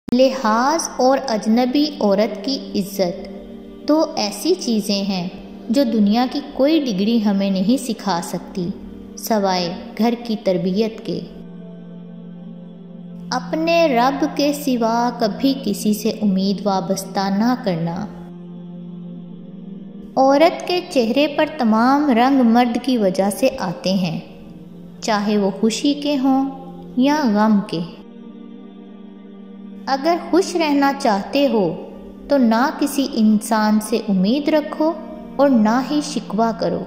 लिहाज और अजनबी औरत की इज्जत दो ऐसी चीज़ें हैं जो दुनिया की कोई डिग्री हमें नहीं सिखा सकती सवाए घर की तरबियत के। अपने रब के सिवा कभी किसी से उम्मीद वाबस्ता ना करना। औरत के चेहरे पर तमाम रंग मर्द की वजह से आते हैं, चाहे वो खुशी के हों या गम के। अगर खुश रहना चाहते हो तो ना किसी इंसान से उम्मीद रखो और ना ही शिकवा करो।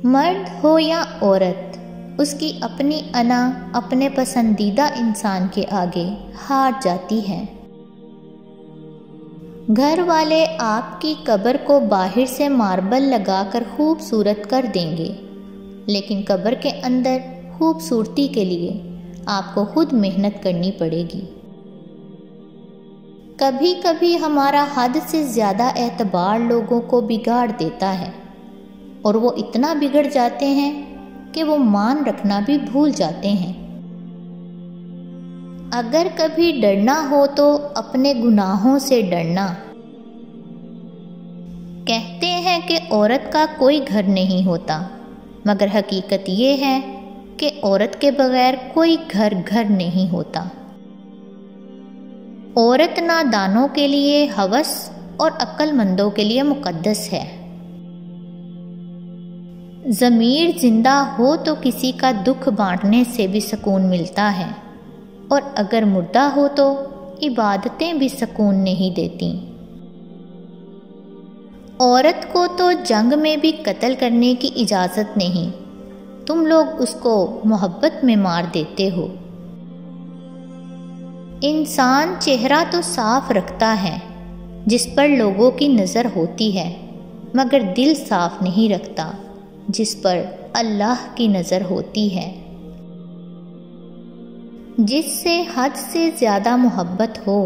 मर्द हो या औरत, उसकी अपनी अना अपने पसंदीदा इंसान के आगे हार जाती है। घर वाले आपकी कब्र को बाहर से मार्बल लगाकर खूबसूरत कर देंगे, लेकिन कब्र के अंदर खूबसूरती के लिए आपको खुद मेहनत करनी पड़ेगी। कभी कभी हमारा हद से ज़्यादा एतबार लोगों को बिगाड़ देता है और वो इतना बिगड़ जाते हैं कि वो मान रखना भी भूल जाते हैं। अगर कभी डरना हो तो अपने गुनाहों से डरना। कहते हैं कि औरत का कोई घर नहीं होता, मगर हकीकत ये है कि औरत के बगैर कोई घर नहीं होता। औरत नादानों के लिए हवस और अक्लमंदों के लिए मुकद्दस है। ज़मीर जिंदा हो तो किसी का दुख बांटने से भी सुकून मिलता है, और अगर मुर्दा हो तो इबादतें भी सुकून नहीं देती। औरत को तो जंग में भी कत्ल करने की इजाज़त नहीं, तुम लोग उसको मोहब्बत में मार देते हो। इंसान चेहरा तो साफ रखता है जिस पर लोगों की नज़र होती है, मगर दिल साफ नहीं रखता जिस पर अल्लाह की नज़र होती है। जिससे हद से ज़्यादा मोहब्बत हो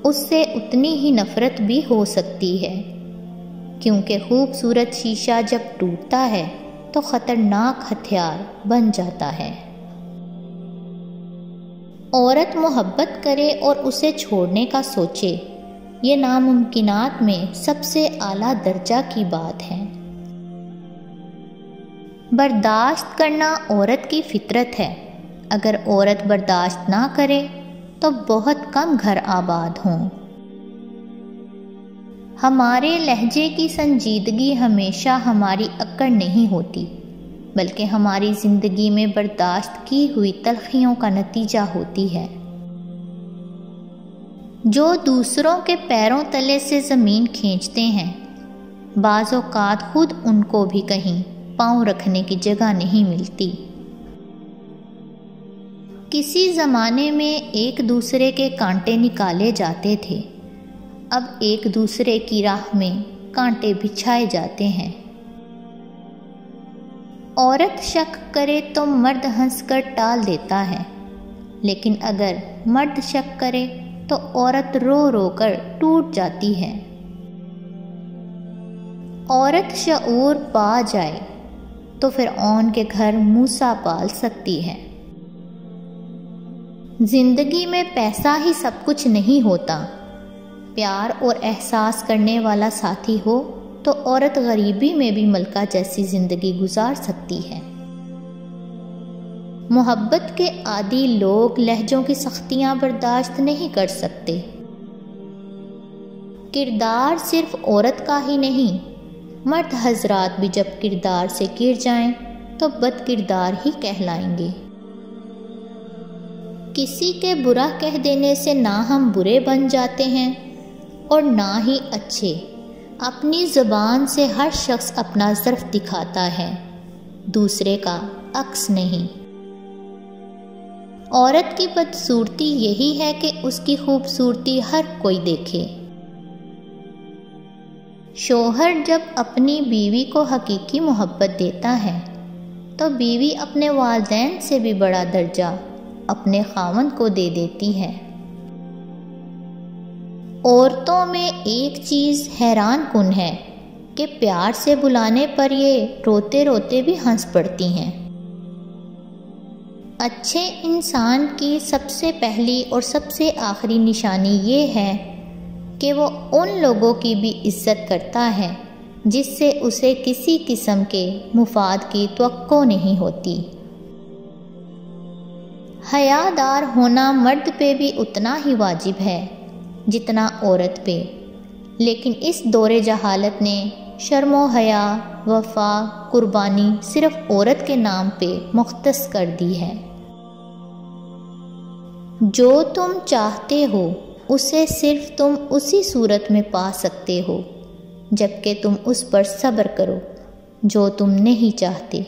उससे उतनी ही नफ़रत भी हो सकती है, क्योंकि खूबसूरत शीशा जब टूटता है तो ख़तरनाक हथियार बन जाता है। औरत मोहब्बत करे और उसे छोड़ने का सोचे, ये नामुमकिनात में सबसे आला दर्जा की बात है। बर्दाश्त करना औरत की फितरत है। अगर औरत बर्दाश्त ना करे तो बहुत कम घर आबाद हों। हमारे लहजे की संजीदगी हमेशा हमारी अक्कड़ नहीं होती, बल्कि हमारी ज़िंदगी में बर्दाश्त की हुई तलखियों का नतीजा होती है। जो दूसरों के पैरों तले से ज़मीन खींचते हैं, बाज़ औक़ात खुद उनको भी कहीं पाँव रखने की जगह नहीं मिलती। किसी ज़माने में एक दूसरे के कांटे निकाले जाते थे, अब एक दूसरे की राह में कांटे बिछाए जाते हैं। औरत शक करे तो मर्द हंसकर टाल देता है, लेकिन अगर मर्द शक करे तो औरत रो रो कर टूट जाती है। औरत शऊर पा जाए तो फिर औन के घर मूसा पाल सकती है। जिंदगी में पैसा ही सब कुछ नहीं होता। प्यार और एहसास करने वाला साथी हो तो औरत गरीबी में भी मलका जैसी जिंदगी गुजार सकती है। मोहब्बत के आदी लोग लहजों की सख्तियां बर्दाश्त नहीं कर सकते। किरदार सिर्फ औरत का ही नहीं, मर्द हजरात भी जब किरदार से गिर जाएं तो बद किरदार ही कहलाएंगे। किसी के बुरा कह देने से ना हम बुरे बन जाते हैं और ना ही अच्छे। अपनी ज़ुबान से हर शख्स अपना ज़र्फ़ दिखाता है, दूसरे का अक्स नहीं। औरत की बदसूरती यही है कि उसकी खूबसूरती हर कोई देखे। शोहर जब अपनी बीवी को हकीकी मोहब्बत देता है तो बीवी अपने वालिदैन से भी बड़ा दर्जा अपने खावंद को दे देती है। औरतों में एक चीज़ हैरान कुन है कि प्यार से बुलाने पर ये रोते रोते भी हंस पड़ती हैं। अच्छे इंसान की सबसे पहली और सबसे आखिरी निशानी ये है कि वो उन लोगों की भी इज्जत करता है जिससे उसे किसी किस्म के मुफाद की तवक्को नहीं होती। हयादार होना मर्द पे भी उतना ही वाजिब है जितना औरत पे, लेकिन इस दौरे जहालत ने शर्मो हया, वफा, कुर्बानी सिर्फ औरत के नाम पे मुख्तस कर दी है। जो तुम चाहते हो उसे सिर्फ तुम उसी सूरत में पा सकते हो जबकि तुम उस पर सब्र करो जो तुम नहीं चाहते।